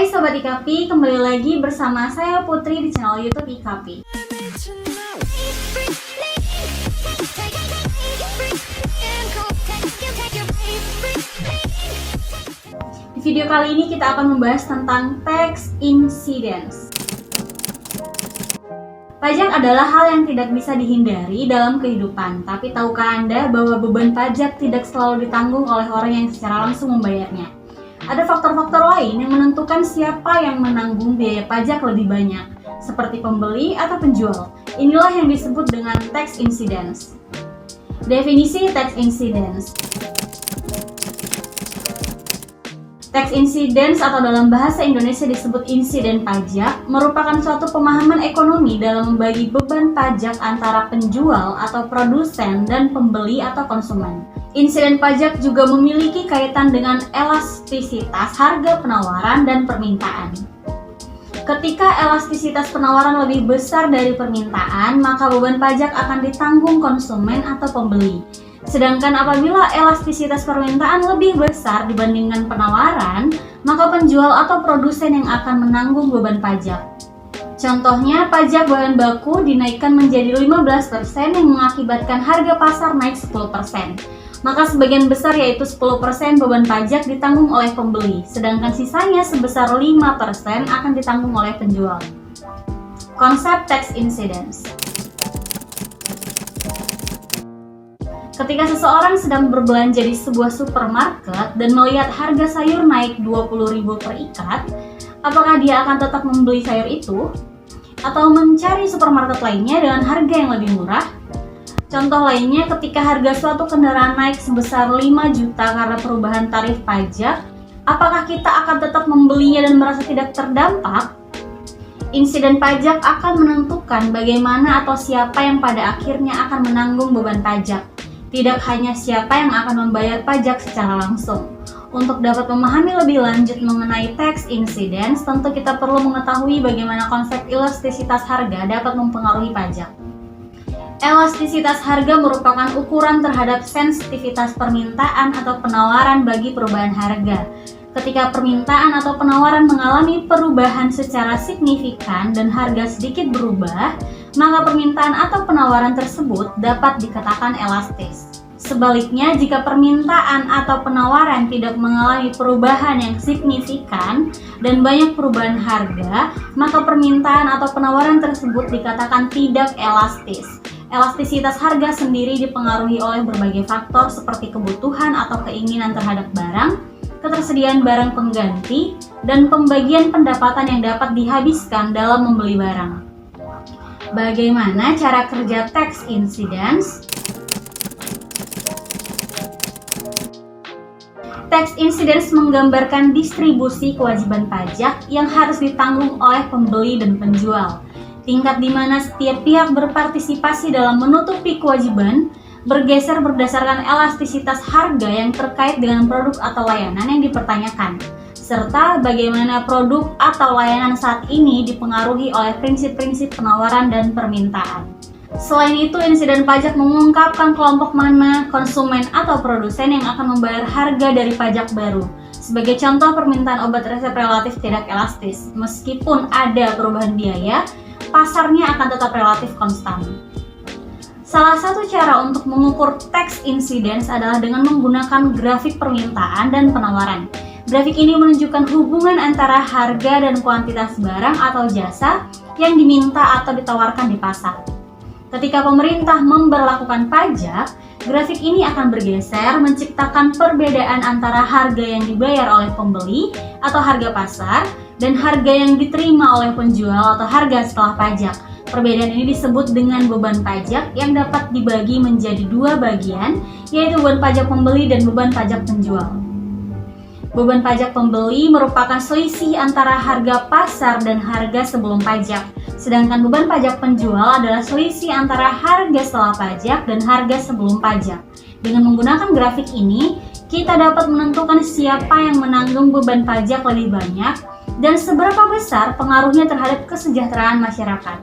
Hai Sobat IKAPI, kembali lagi bersama saya Putri di channel YouTube IKAPI. Di video kali ini kita akan membahas tentang tax incidence. Pajak adalah hal yang tidak bisa dihindari dalam kehidupan, tapi tahukah Anda bahwa beban pajak tidak selalu ditanggung oleh orang yang secara langsung membayarnya? Ada faktor-faktor lain yang menentukan siapa yang menanggung biaya pajak lebih banyak, seperti pembeli atau penjual. Inilah yang disebut dengan tax incidence. Definisi tax incidence. Tax incidence atau dalam bahasa Indonesia disebut insiden pajak merupakan suatu pemahaman ekonomi dalam membagi beban pajak antara penjual atau produsen dan pembeli atau konsumen. Insiden pajak juga memiliki kaitan dengan elastisitas harga penawaran dan permintaan. Ketika elastisitas penawaran lebih besar dari permintaan, maka beban pajak akan ditanggung konsumen atau pembeli. Sedangkan apabila elastisitas permintaan lebih besar dibandingkan penawaran, maka penjual atau produsen yang akan menanggung beban pajak. Contohnya, pajak bahan baku dinaikkan menjadi 15% yang mengakibatkan harga pasar naik 10%. Maka sebagian besar yaitu 10% beban pajak ditanggung oleh pembeli, sedangkan sisanya sebesar 5% akan ditanggung oleh penjual. Konsep tax incidence. Ketika seseorang sedang berbelanja di sebuah supermarket dan melihat harga sayur naik 20.000 per ikat, apakah dia akan tetap membeli sayur itu? Atau mencari supermarket lainnya dengan harga yang lebih murah? Contoh lainnya, ketika harga suatu kendaraan naik sebesar 5 juta karena perubahan tarif pajak, apakah kita akan tetap membelinya dan merasa tidak terdampak? Insiden pajak akan menentukan bagaimana atau siapa yang pada akhirnya akan menanggung beban pajak. Tidak hanya siapa yang akan membayar pajak secara langsung. Untuk dapat memahami lebih lanjut mengenai tax incidence, tentu kita perlu mengetahui bagaimana konsep elastisitas harga dapat mempengaruhi pajak. Elastisitas harga merupakan ukuran terhadap sensitivitas permintaan atau penawaran bagi perubahan harga. Ketika permintaan atau penawaran mengalami perubahan secara signifikan dan harga sedikit berubah, maka permintaan atau penawaran tersebut dapat dikatakan elastis. Sebaliknya, jika permintaan atau penawaran tidak mengalami perubahan yang signifikan dan banyak perubahan harga, maka permintaan atau penawaran tersebut dikatakan tidak elastis. Elastisitas harga sendiri dipengaruhi oleh berbagai faktor seperti kebutuhan atau keinginan terhadap barang, ketersediaan barang pengganti, dan pembagian pendapatan yang dapat dihabiskan dalam membeli barang. Bagaimana cara kerja tax incidence? Tax incidence menggambarkan distribusi kewajiban pajak yang harus ditanggung oleh pembeli dan penjual. Tingkat di mana setiap pihak berpartisipasi dalam menutupi kewajiban bergeser berdasarkan elastisitas harga yang terkait dengan produk atau layanan yang dipertanyakan, serta bagaimana produk atau layanan saat ini dipengaruhi oleh prinsip-prinsip penawaran dan permintaan. Selain itu, insiden pajak mengungkapkan kelompok mana konsumen atau produsen yang akan membayar harga dari pajak baru. Sebagai contoh, permintaan obat resep relatif tidak elastis. Meskipun ada perubahan biaya, pasarnya akan tetap relatif konstan. Salah satu cara untuk mengukur tax incidence adalah dengan menggunakan grafik permintaan dan penawaran. Grafik ini menunjukkan hubungan antara harga dan kuantitas barang atau jasa yang diminta atau ditawarkan di pasar. Ketika pemerintah memberlakukan pajak, grafik ini akan bergeser menciptakan perbedaan antara harga yang dibayar oleh pembeli atau harga pasar dan harga yang diterima oleh penjual atau harga setelah pajak. Perbedaan ini disebut dengan beban pajak yang dapat dibagi menjadi dua bagian, yaitu beban pajak pembeli dan beban pajak penjual. Beban pajak pembeli merupakan selisih antara harga pasar dan harga sebelum pajak, sedangkan beban pajak penjual adalah selisih antara harga setelah pajak dan harga sebelum pajak. Dengan menggunakan grafik ini, kita dapat menentukan siapa yang menanggung beban pajak lebih banyak dan seberapa besar pengaruhnya terhadap kesejahteraan masyarakat.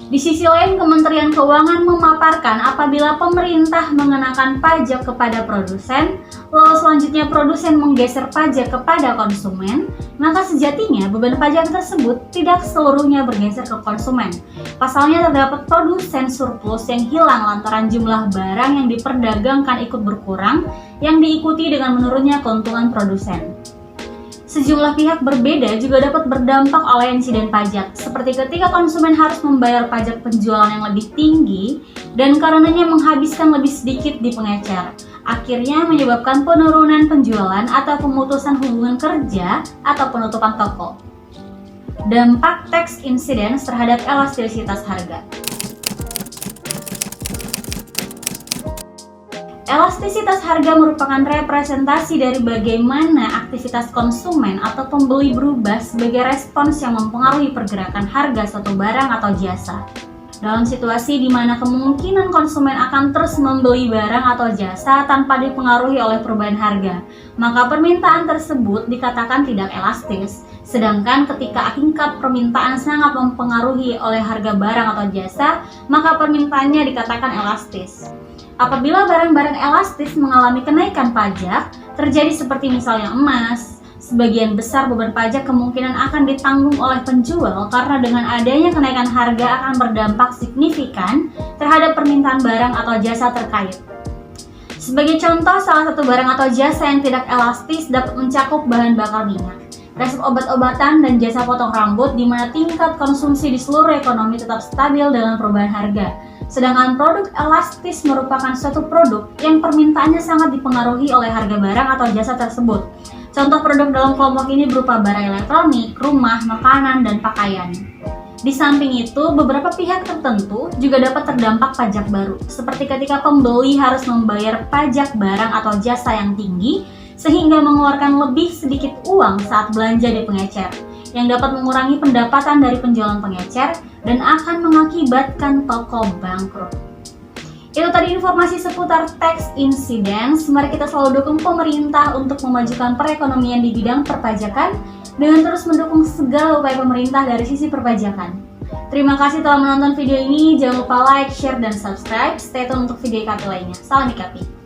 Di sisi lain, Kementerian Keuangan memaparkan apabila pemerintah mengenakan pajak kepada produsen, lalu selanjutnya produsen menggeser pajak kepada konsumen, maka sejatinya beban pajak tersebut tidak seluruhnya bergeser ke konsumen. Pasalnya terdapat produsen surplus yang hilang lantaran jumlah barang yang diperdagangkan ikut berkurang, yang diikuti dengan menurunnya keuntungan produsen. Sejumlah pihak berbeda juga dapat berdampak oleh insiden pajak, seperti ketika konsumen harus membayar pajak penjualan yang lebih tinggi dan karenanya menghabiskan lebih sedikit di pengecer, akhirnya menyebabkan penurunan penjualan atau pemutusan hubungan kerja atau penutupan toko. Dampak tax incidence terhadap elastisitas harga. Elastisitas harga merupakan representasi dari bagaimana aktivitas konsumen atau pembeli berubah sebagai respons yang mempengaruhi pergerakan harga suatu barang atau jasa. Dalam situasi di mana kemungkinan konsumen akan terus membeli barang atau jasa tanpa dipengaruhi oleh perubahan harga, maka permintaan tersebut dikatakan tidak elastis. Sedangkan ketika tingkat permintaan sangat mempengaruhi oleh harga barang atau jasa, maka permintaannya dikatakan elastis. Apabila barang-barang elastis mengalami kenaikan pajak, terjadi seperti misalnya emas, sebagian besar beban pajak kemungkinan akan ditanggung oleh penjual karena dengan adanya kenaikan harga akan berdampak signifikan terhadap permintaan barang atau jasa terkait. Sebagai contoh, salah satu barang atau jasa yang tidak elastis dapat mencakup bahan bakar minyak, resep obat-obatan, dan jasa potong rambut di mana tingkat konsumsi di seluruh ekonomi tetap stabil dengan perubahan harga. Sedangkan produk elastis merupakan suatu produk yang permintaannya sangat dipengaruhi oleh harga barang atau jasa tersebut. Contoh produk dalam kelompok ini berupa barang elektronik, rumah, makanan, dan pakaian. Di samping itu, beberapa pihak tertentu juga dapat terdampak pajak baru, seperti ketika pembeli harus membayar pajak barang atau jasa yang tinggi, sehingga mengeluarkan lebih sedikit uang saat belanja di pengecer, yang dapat mengurangi pendapatan dari penjualan pengecer dan akan mengakibatkan toko bangkrut. Itu tadi informasi seputar tax incidence. Mari kita selalu dukung pemerintah untuk memajukan perekonomian di bidang perpajakan dengan terus mendukung segala upaya pemerintah dari sisi perpajakan. Terima kasih telah menonton video ini. Jangan lupa like, share, dan subscribe. Stay tune untuk video IKP lainnya. Salam IKP.